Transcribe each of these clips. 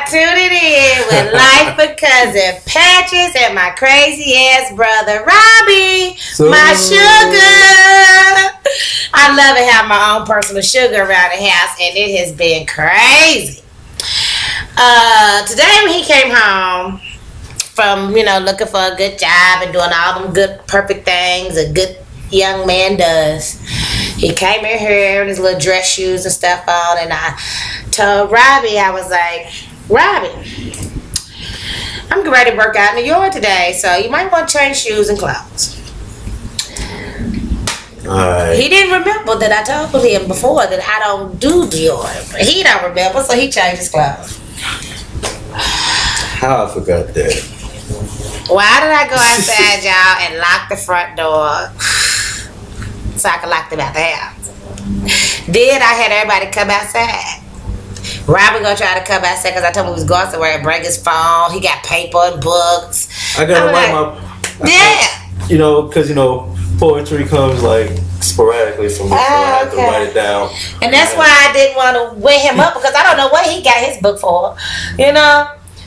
are tuning in with Life with Cousin Patches and my crazy ass brother Robbie, my sugar. I love it having my own personal sugar around the house, and it has been crazy. Today when he came home from, looking for a good job and doing all them good, perfect things a good young man does, he came in here with his little dress shoes and stuff on, and I told Robbie, I was like, Robbie, I'm getting ready to work out in the yard today, so you might want to change shoes and clothes. Alright. He didn't remember that I told him before that I don't do deodorant. He don't remember, so he changed his clothes. How I forgot that. Why did I go outside, y'all, and lock the front door so I could lock them out the house? Then I had everybody come outside. Robert gonna try to come outside because I told him he was going somewhere and bring his phone. He got paper and books. I gotta write my... Because, poetry comes like sporadically from me, so I have to write it down. And that's why I didn't want to wake him up because I don't know what he got his book for,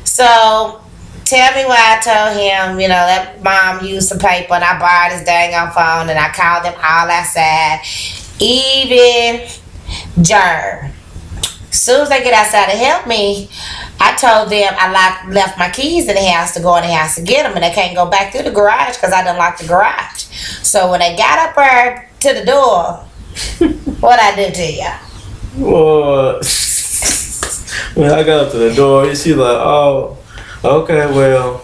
So tell me why I told him, let mom use some paper and I borrowed his dang on phone and I called them all outside, even Germ. As soon as they get outside to help me, I told them I left my keys in the house to go in the house to get them, and they can't go back through the garage because I done locked the garage. So when they got up there to the door, what I do to you? Well, when I got up to the door, she like, oh, okay, well,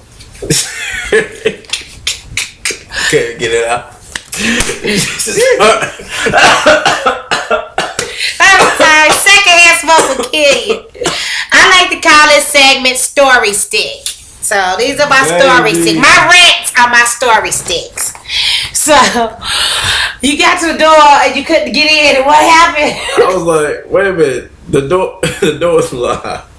can't get it out. I'm sorry, secondhand smoke will kill you. I like to call this segment Story Stick. So these are my story sticks. My rants are my story sticks. So you got to the door and you couldn't get in, and what happened? I was like, wait a minute, the door's locked.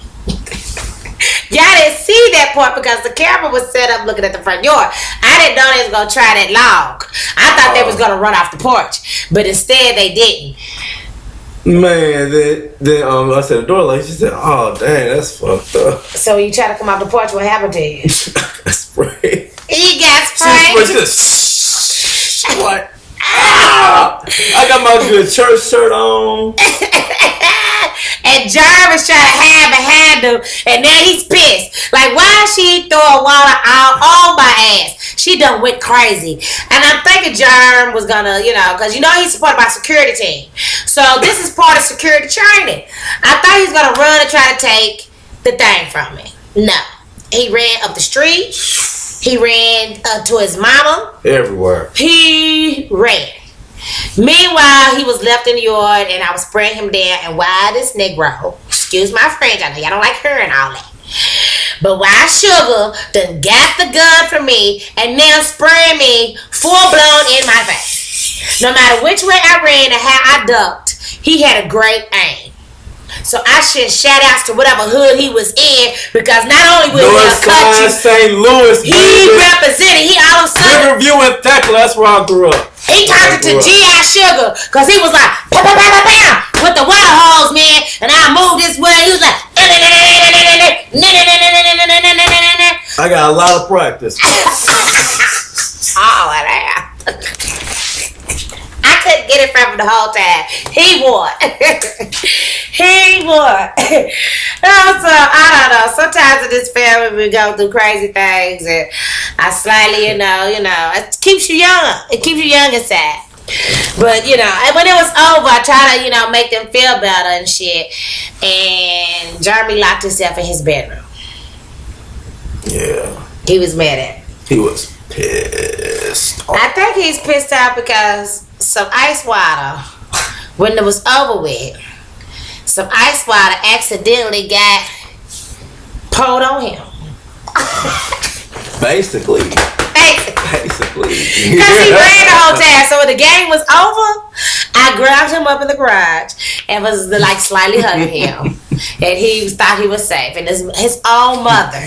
Y'all didn't see that part because the camera was set up looking at the front yard. I didn't know they was gonna try that log. I thought they was gonna run off the porch, but instead they didn't. Man, then I said the door, like, she said, oh dang, that's fucked up. So when you try to come off the porch, what happened to you? Spray. He got sprayed. What? I got my good church shirt on. And Jarvis trying to hide behind him, and now he's pissed. Like, why she throwing water all on my ass? She done went crazy. And I'm thinking Jarm was gonna, because he's supported by security team. So this is part of security training. I thought he was gonna run and try to take the thing from me. No. He ran up the street. He ran to his mama. Everywhere. He ran. Meanwhile, he was left in the yard, and I was spraying him down. And why this Negro, excuse my French, I know y'all don't like her and all that, but why Sugar done got the gun from me and now spraying me full blown in my face. No matter which way I ran and how I ducked, he had a great aim. So I should shout outs to whatever hood he was in, because not only will he cut you, St. Louis, he represented. He all of a sudden Riverview and Thekla, that's where I grew up. He turned to G.I. Sugar, because he was like, pow, pow, pow, pow, pow, with the water hose, man. And I moved this way. He was like, I got a lot of practice. Oh, damn. I couldn't get it from him the whole time. He won. He won. So, I don't know. Sometimes in this family we go through crazy things, and I slightly, it keeps you young. It keeps you young inside. But, and when it was over, I tried to, make them feel better and shit. And Jeremy locked himself in his bedroom. Yeah. He was mad at it. He was pissed off. I think he's pissed off because some ice water, when it was over with, some ice water accidentally got poured on him. Basically. Because he ran the whole time. So when the game was over, I grabbed him up in the garage and was like slightly hugging him. And he thought he was safe. And his own mother,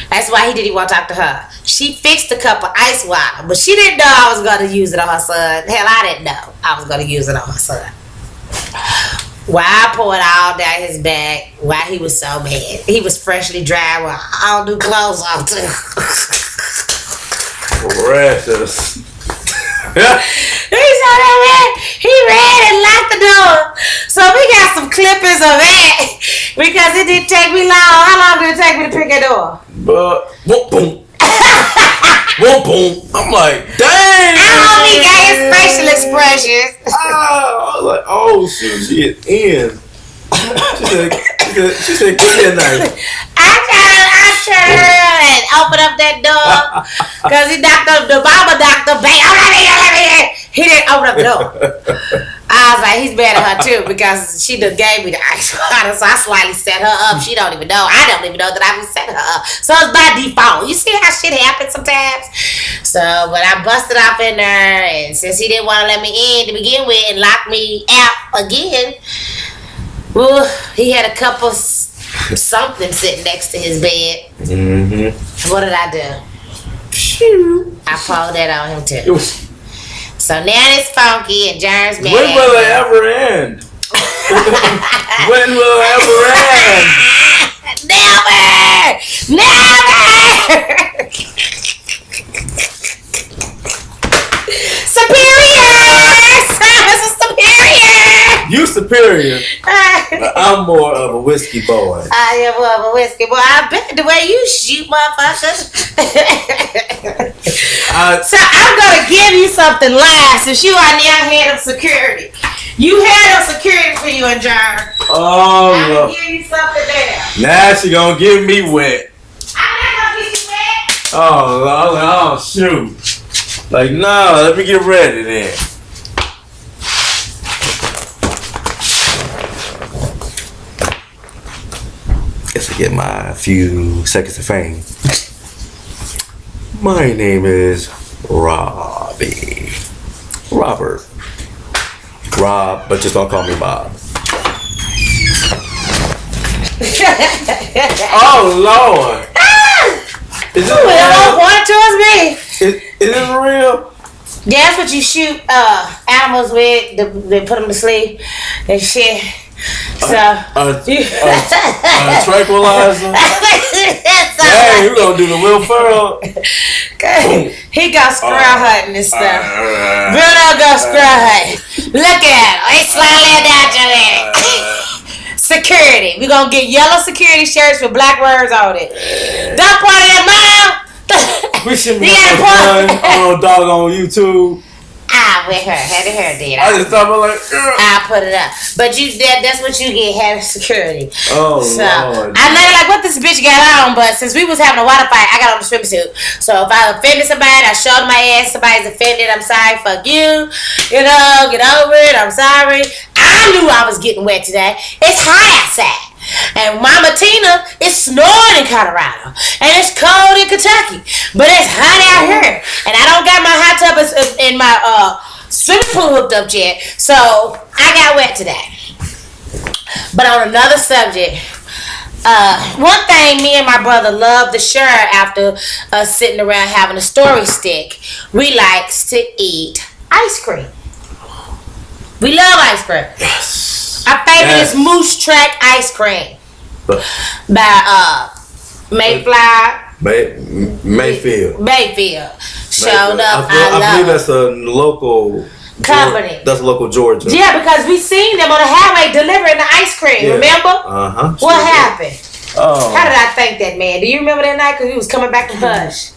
that's why he didn't want to talk to her. She fixed a cup of ice water, but she didn't know I was going to use it on her son. Hell, I didn't know I was going to use it on her son. While I poured all down his back, while he was so mad. He was freshly dry with all new clothes on too. Precious. He saw that man. He ran and locked the door. So we got some clippings of that because it didn't take me long. How long did it take me to pick that door? But boom, boom, boom, boom. I'm like, dang. I hope he got his facial expressions. I was like, oh shoot, she is in. She said, give me a knife. I tried and open up that door because he knocked up the mama doctor. He didn't open up the door. I was like, he's mad at her too because she done gave me the ice water, so I slightly set her up. She don't even know. I don't even know that I was setting her up. So it's by default. You see how shit happens sometimes? So, but I busted off in there, and since he didn't want to let me in to begin with and lock me out again, well, he had a couple something sitting next to his bed. Mm-hmm. What did I do? I poured that on him too. So now it's funky and germs mad. When will it ever end? When will it ever end? Never! Never! Superior! Service is superior! You superior. I'm more of a whiskey boy. I am more of a whiskey boy. I bet the way you shoot, motherfuckers. So I'm gonna give you something last since you are now head of security. You head of security for you and John. Oh, I'm gonna give you something there. Now she gonna give me wet. I'm not gonna get you wet. Oh, shoot. Like, no, let me get ready then. Guess I get my few seconds of fame. My name is Robbie. Robert. Rob, but just don't call me Bob. Oh, Lord. Is it real? Point towards me. Is it real? Yeah, that's what you shoot animals with. They put them to sleep and shit. So tranquilizer. Hey, you gonna do the Will Ferrell? He got squirrel hunting and stuff. Bruno go squirrel hunting. Look at him. He sliding down your head. Security. We gonna get yellow security shirts with black words on it. Don't point at mom. We should be on dog on YouTube. With her. Had her did. I just thought about like, I put it up. But that's what you get, having security. Oh, so, Lord. I know like what this bitch got on, but since we was having a water fight, I got on the swimsuit. So if I offended somebody, I showed my ass, somebody's offended, I'm sorry, fuck you. You know, get over it, I'm sorry. I knew I was getting wet today. It's hot outside. And Mama Tina, it's snowing in Colorado. And it's cold in Kentucky. But it's hot out here. And I don't got my hot tub in my swimming pool hooked up yet. So I got wet today. But on another subject, one thing me and my brother love to share after sitting around having a story stick, we likes to eat ice cream. We love ice cream. Yes. Our favorite is Moose Track ice cream by Mayflower. Mayfield. Showed up. I believe that's a local company. That's local Georgia. Yeah, because we seen them on the highway delivering the ice cream. Yeah. Remember? Uh-huh. What happened? Oh. How did I thank that man? Do you remember that night? Because he was coming back to Hush.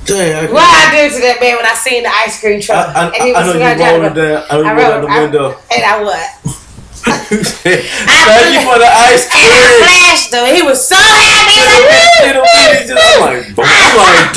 Dang, what I did to that man when I seen the ice cream truck? I know you rolled it down. I rolled out the window. And I what? Thank you for the ice cream. And I flashed him. He was so happy. I'm like,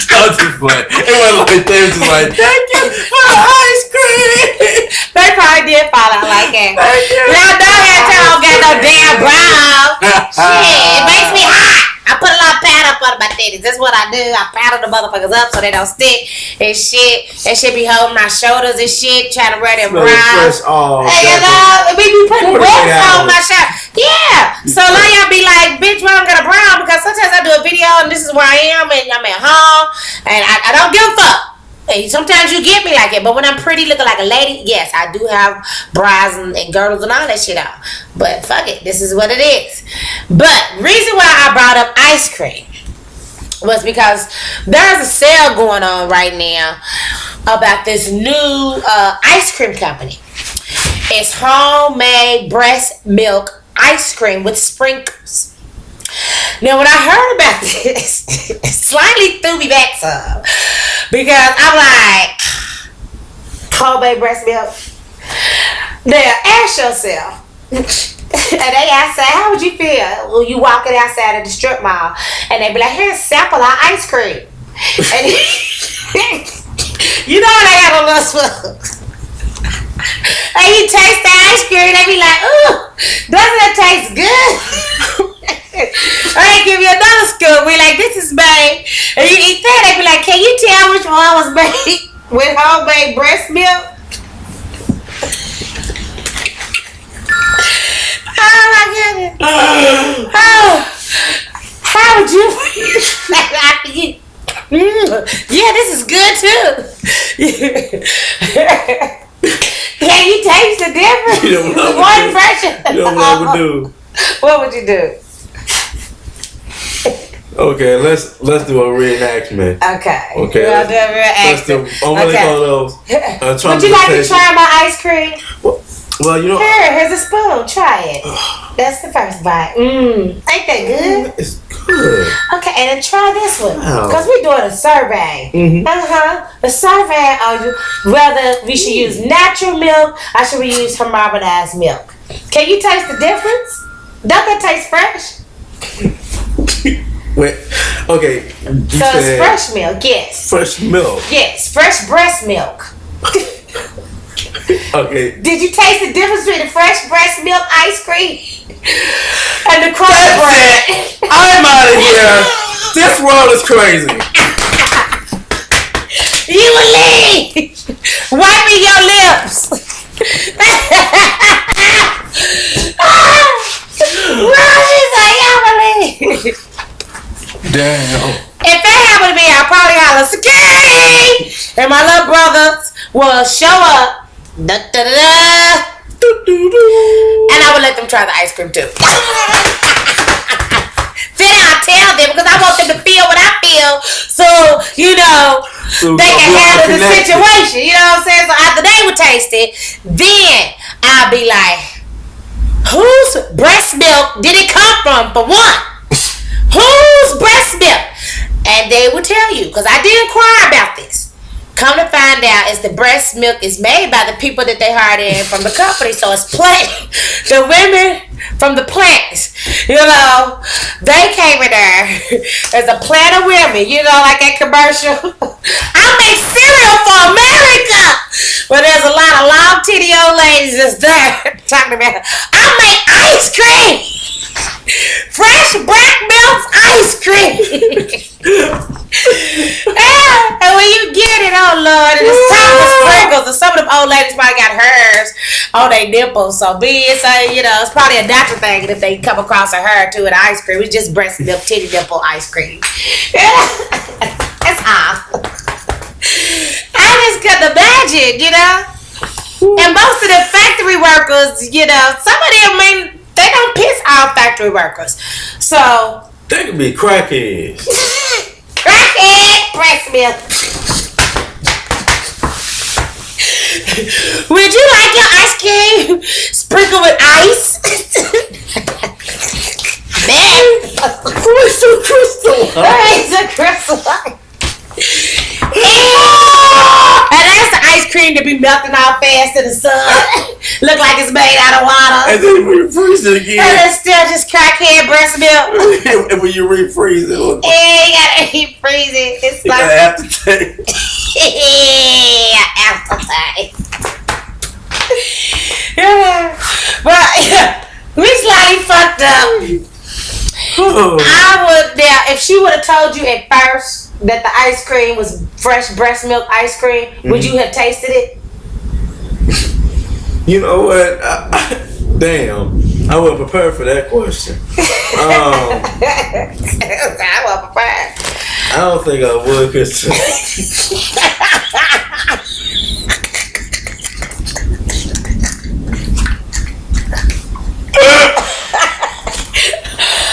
that's just funny. It went like they was just like, thank you for the ice cream. They probably did fall out like that. Thank you. Y'all don't have to get no damn brown. Shit, it makes me hot. I put a lot of powder up under my titties. That's what I do. I powder the motherfuckers up so they don't stick and shit. That shit be holding my shoulders and shit, trying to wear them brown. Hey, you know, we be putting wax on my shirt. Yeah. So now y'all be like, bitch, why I don't got a brown? Because sometimes I do a video and this is where I am and I'm at home and I don't give a fuck. Hey, sometimes you get me like it, but when I'm pretty looking like a lady, yes, I do have bras and girdles and all that shit out. But fuck it, this is what it is. But reason why I brought up ice cream was because there's a sale going on right now about this new ice cream company. It's homemade breast milk ice cream with sprinkles. Now, when I heard about this, it slightly threw me back some. Because I'm like, homemade breast milk? Now, ask yourself. And they outside, how would you feel when you walking outside at the strip mall and they be like, here's a sample of ice cream. And you know they have a little spoon. And you taste the ice cream, they be like, ooh, doesn't it taste good? I give you another scoop. We like, this is made. And you eat that, they be like, can you tell which one was made with homemade breast milk? Oh my goodness. Oh, how would you feel after you? Yeah, this is good too. Can you taste the difference? You know what One impression. You know what I would do? What would you do? Okay, let's do a reenactment. Okay. Okay. We'll do a Let's do. I'm gonna Okay. call those. Would you like to try my ice cream? Well, you know. Here's a spoon. Try it. That's the first bite. Ain't that good? It's good. Okay, and then try this one. Wow. Because we're doing a survey. A survey on whether we should use natural milk or should we use homogenized milk. Can you taste the difference? Don't that taste fresh? Wait. Okay. So it's fresh milk, yes. Fresh milk. Yes, fresh breast milk. Okay. Did you taste the difference between the fresh breast milk ice cream and the crushed bread? I'm out of here. This world is crazy. You will leave. Wiping your lips. Damn. If that happened to me, I'd probably holler security, and my little brothers will show up. Da, da, da, da. And I would let them try the ice cream too. Then I'll tell them because I want them to feel what I feel, so you know they can handle the situation. You know what I'm saying? So after they would taste it, then I'll be like, whose breast milk did it come from? For one, whose breast milk? And they will tell you because I did inquire about this. Come to find out, is the breast milk is made by the people that they hired in from the company. So it's plant, the women from the plants, you know, they came in there as a plant of women, you know, like that commercial. I make cereal for America. But there's a lot of long titty old ladies just there talking about, I make ice cream. Fresh black milk ice cream. And when you get it, oh Lord, and it's time for sprinkles. And some of them old ladies probably got hers on their nipples. So you know, it's probably a natural thing if they come across a hair too in ice cream. It's just breast milk, titty nipple ice cream. That's all. I just couldn't imagine, you know. And most of the factory workers, you know, some of them, they don't piss off factory workers. So They could be crackheads. crackhead breast milk. Would you like your ice cream sprinkled with ice? Crystal. And that's the ice cream to be melting out fast in the sun. Look like it's made out of water. And then you refreeze it again. And it's still just crackhead breast milk. And when you refreeze it, look, Yeah, you gotta refreeze it. It's you like gotta aftertaste. aftertaste. But we slightly fucked up. I would if she would have told you at first that the ice cream was fresh breast milk ice cream, would you have tasted it? You know what? Damn, I wasn't prepared for that question. I wasn't prepared. I don't think I would, cause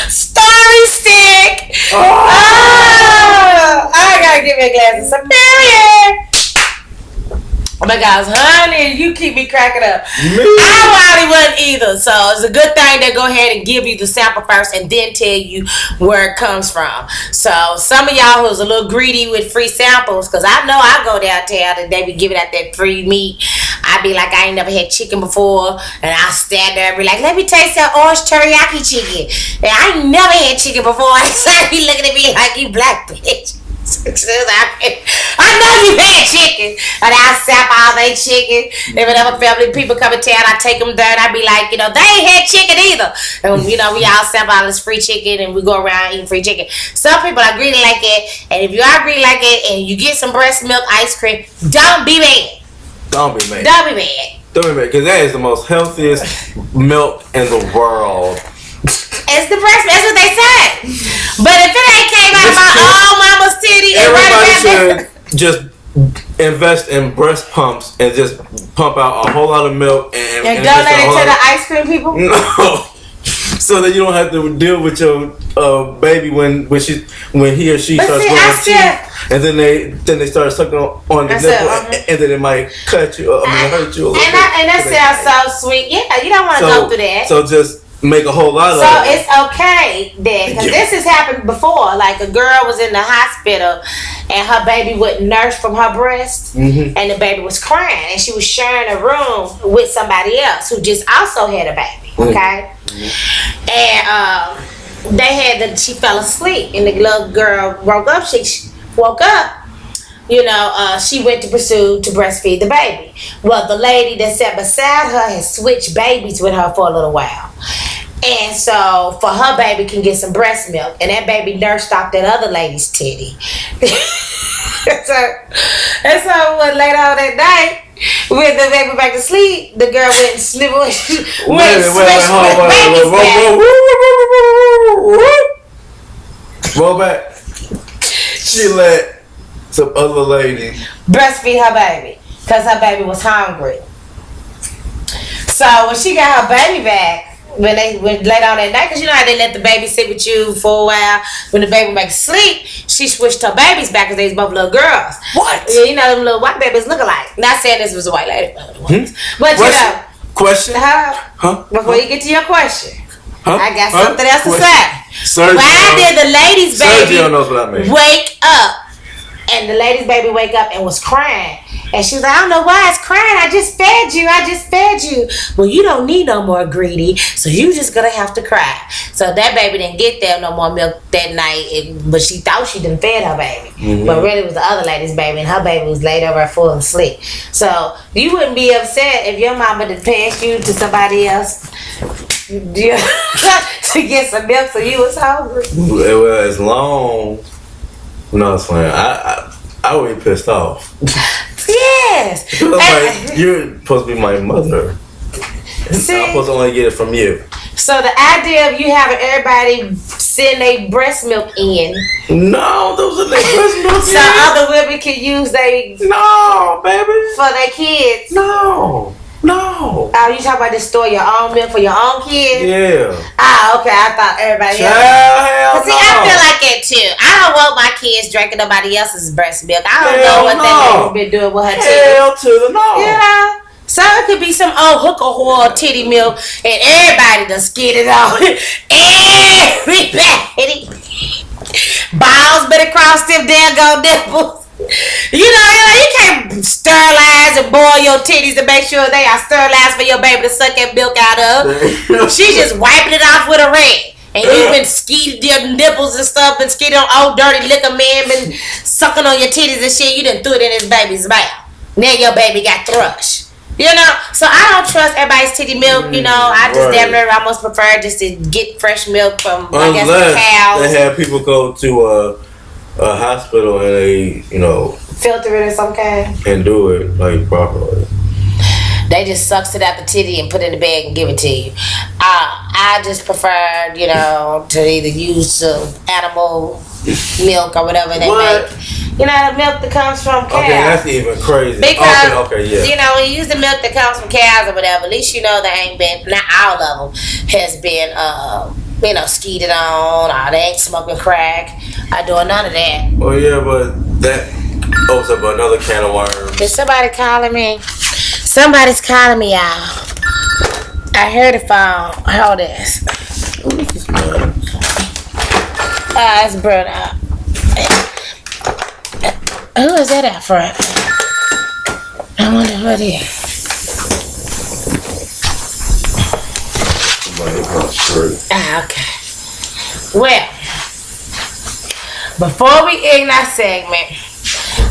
Story stick. Oh, I gotta give me a glass of Superior. Oh my gosh, honey, you keep me cracking up. I probably wouldn't either. So it's a good thing they go ahead and give you the sample first and then tell you where it comes from. So some of y'all who's a little greedy with free samples, because I know I go downtown and they be giving out that free meat. I be like, I ain't never had chicken before, and I'll stand there and be like, let me taste that orange teriyaki chicken. And I ain't never had chicken before. So I be looking at me like, you black bitch. I know you had chicken, and I sap all they chicken. If whenever family people come in town, I take them there, and I be like, they ain't had chicken either. And we all sap all this free chicken, and we go around eating free chicken. Some people are greedy like it, and if you are greedy like it, and you get some breast milk ice cream, don't be mad. Don't be mad. Don't be mad. Don't be mad, because that is the most healthiest milk in the world. It's the breast milk. That's what they say. But if it ain't came out of my own mama's titty, everybody should just invest in breast pumps and just pump out a whole lot of milk and donate it to the ice cream people. No, so that you don't have to deal with your baby when he or she starts growing teeth, and then they start sucking on the nipple, and then it might cut you. Hurt you a little bit. And that sounds so sweet. Yeah, you don't want to go through that. So just make a whole lot of it. So it's okay then, because this has happened before. Like a girl was in the hospital and her baby wouldn't nurse from her breast, and the baby was crying, and she was sharing a room with somebody else who just also had a baby. Okay, and she fell asleep, and the little girl woke up. She woke up. She went to pursue to breastfeed the baby. Well, the lady that sat beside her had switched babies with her for a little while. And so, for her baby can get some breast milk, and that baby nursed off that other lady's titty. so when later on that night, with the baby back to sleep, the girl went and snibbled. Roll back. She let some other lady breastfeed her baby because her baby was hungry. So when she got her baby back, when they went later on that night, because how they let the baby sit with you for a while, when the baby makes sleep, she switched her babies back because they was both little girls. What? Yeah, them little white babies look alike. Not saying this was a white lady, but question. Before you get to your question, I got something else to say. Sergio, why did the lady's baby Sergio knows what I mean. wake up? And the lady's baby wake up and was crying. And she was like, I don't know why it's crying. I just fed you. Well, you don't need no more greedy, so you just gonna have to cry. So that baby didn't get there no more milk that night, but she thought she done fed her baby. But really it was the other lady's baby, and her baby was laid over full and asleep. So you wouldn't be upset if your mama had passed you to somebody else to get some milk so you was hungry. Well, as long... No, it's fine. I would be pissed off. Yes. Because like, you're supposed to be my mother. See? I'm supposed to only get it from you. So the idea of you having everybody send their breast milk in. No, those are their breast milk. So other women can use No, baby. For their kids. No. Oh, you talking about this store your own milk for your own kids? Yeah. Okay. I thought everybody else. Hell See, I feel like that too. I don't want my kids drinking nobody else's breast milk. I don't know what that lady been doing with her titty. Hell to the no. So it could be some old hooker whore titty milk, and everybody done skid it on. Everybody. Balls better cross them damn nipples. You can't sterilize and boil your titties to make sure they are sterilized for your baby to suck that milk out of. She just wiping it off with a rag. And you been skeeted your nipples and stuff, been skeeted on old dirty liquor man, been sucking on your titties and shit. You done threw it in his baby's mouth. Now your baby got thrush. So I don't trust everybody's titty milk. I just damn near almost prefer just to get fresh milk from I guess the cows. They have people go to a hospital and they, filter it in some kind and do it like properly. They just sucks it out the titty and put it in the bag and give it to you. I just prefer, to either use animal milk or whatever they make. You know, the milk that comes from cows. Okay, that's even crazy. Because, yeah. You know, when you use the milk that comes from cows or whatever, at least you know they ain't been, not all of them, has been, you know, skeeted on, or they ain't smoking crack, or doing none of that. Oh, yeah, but that opens up another can of worms. Is somebody calling me? Somebody's calling me, y'all. I heard the phone. Hold this. It's brother. Who is that out front? I wonder who it is. Okay. Well, before we end our segment,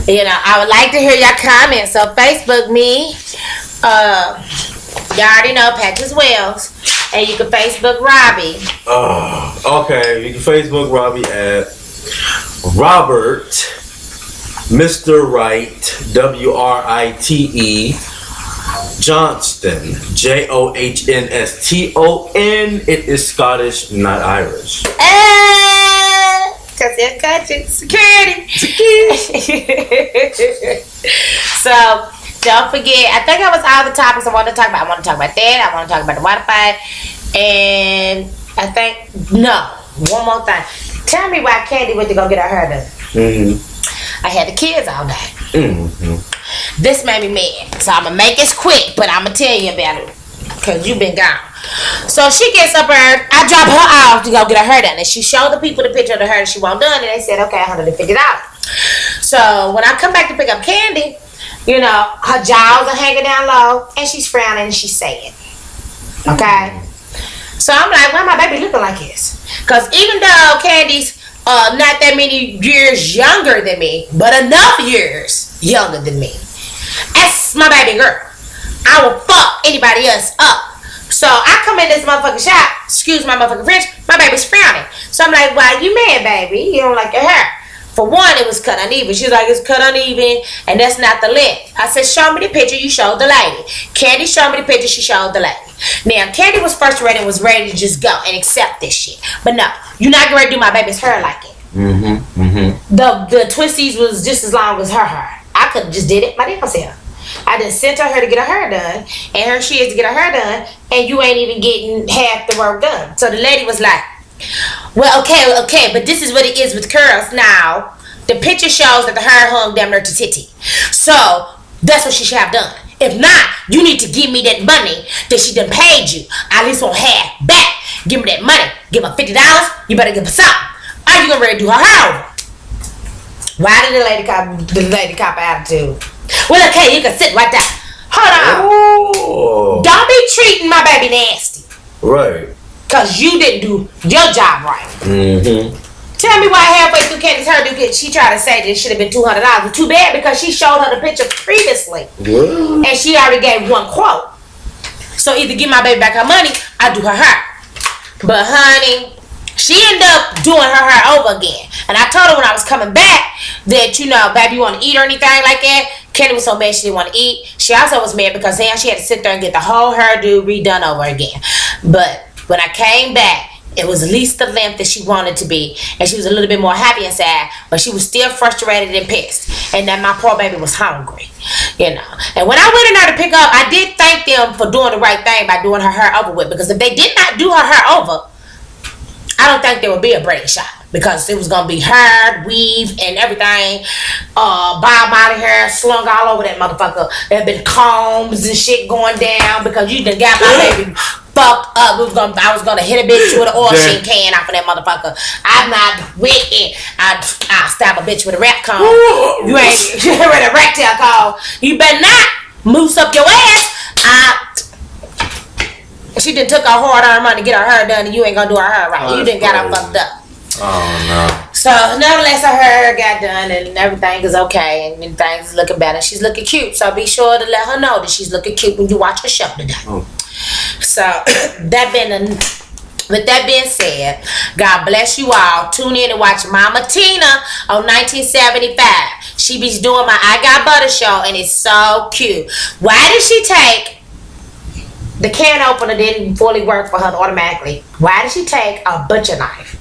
you know, I would like to hear your comments. So Facebook me, you already know Patrick Wells, and you can Facebook Robbie. Okay, you can Facebook Robbie at Robert Mr. Wright WRITE Johnston JOHNSTON. It is Scottish, not Irish. Because they're country security. So don't forget, I think that was all the topics I want to talk about. I want to talk about that. I want to talk about the Wi-Fi. And I think, no, one more thing. Tell me why Candy went to go get her hair done. I had the kids all day. This made me mad. So I'm going to make it quick, but I'm going to tell you about it. Because you've been gone. So she gets up there. I drop her off to go get her hair done. And she showed the people the picture of the hair that she want done. And they said, okay, $150. So when I come back to pick up Candy, you know, her jaws are hanging down low. And she's frowning and she's sad. Okay? So I'm like, why my baby looking like this? Because even though Candy's not that many years younger than me, but enough years younger than me, that's my baby girl. I will fuck anybody else up. So I come in this motherfucking shop, excuse my motherfucking French, my baby's frowning. So I'm like, why you mad, baby? You don't like your hair. For one, it was cut uneven. She's like, it's cut uneven, and that's not the length. I said, show me the picture you showed the lady. Candy showed me the picture she showed the lady. Now, Candy was frustrated and was ready to just go and accept this shit. But no, you're not going to do my baby's hair like it. The twisties was just as long as her hair. I could have just did it my damn self. I just sent her to get her hair done, and here she is to get her hair done, and you ain't even getting half the work done. So the lady was like, well, okay, but this is what it is with curls now. The picture shows that the hair hung damn near to titty. So that's what she should have done. If not, you need to give me that money that she done paid you. I at least want half back. Give me that money. Give her $50. You better give her something. Are you gonna ready to do her hair over? Why did the lady cop attitude? Well, okay, you can sit right there. Hold on. Oh. Don't be treating my baby nasty. Right. Because you didn't do your job right. Tell me why halfway through Candy's hair she tried to say that it should have been $200. But too bad because she showed her the picture previously. What? And she already gave one quote. So either give my baby back her money, I do her hair. But honey, she ended up doing her hair over again. And I told her when I was coming back that, you know, baby, you want to eat or anything like that? Candy was so mad she didn't want to eat. She also was mad because then she had to sit there and get the whole hairdo redone over again. But when I came back, it was at least the length that she wanted to be. And she was a little bit more happy inside. But she was still frustrated and pissed. And then my poor baby was hungry. You know. And when I went in there to pick up, I did thank them for doing the right thing by doing her hair over with. Because if they did not do her hair over, I don't think there would be a braid shop. Because it was going to be hair, weave, and everything. Bob Marley hair slung all over that motherfucker. There had been combs and shit going down. Because you done got my baby fucked up. I was gonna hit a bitch with an oil sheen can off of that motherfucker. I'm not wicked. I'll stab a bitch with a rap cone. You ain't with a rectal cone. You better not moose up your ass. She done took her hard-earned money to get her hair done, and you ain't gonna do her hair right. You done got her fucked up. Oh no. So nevertheless, her hair got done, and everything is okay, and things is looking better. She's looking cute, so be sure to let her know that she's looking cute when you watch her show today. So with that being said, God bless you all. Tune in and watch Mama Tina on 1975. She be doing my I Got Butter show, and it's so cute. Why did she take the can opener didn't fully work for her automatically? Why did she take a butcher knife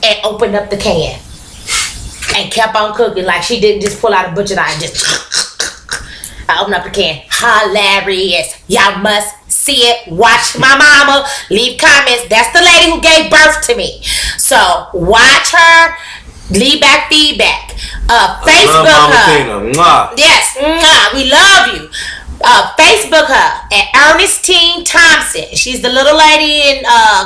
and open up the can? and kept on cooking. Like she didn't just pull out a butcher knife and just. I opened up the can. Hilarious. Y'all must see it. Watch my mama. Leave comments. That's the lady who gave birth to me. So watch her. Leave back feedback. Facebook her. Yes. We love you. Facebook her at Ernestine Thompson. She's the little lady in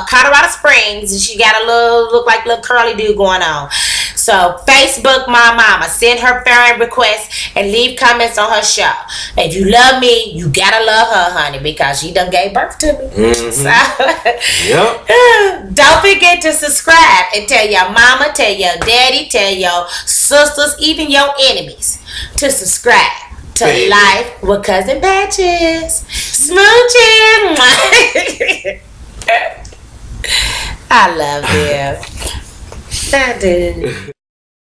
Colorado Springs, and she got a look like little curly dude going on. So Facebook my mama. Send her friend requests and leave comments on her show. If you love me, you gotta love her, honey, because she done gave birth to me. Mm-hmm. So, don't forget to subscribe and tell your mama, tell your daddy, tell your sisters, even your enemies to subscribe to Life with Cousin Patches. Smooching. I love you. I do.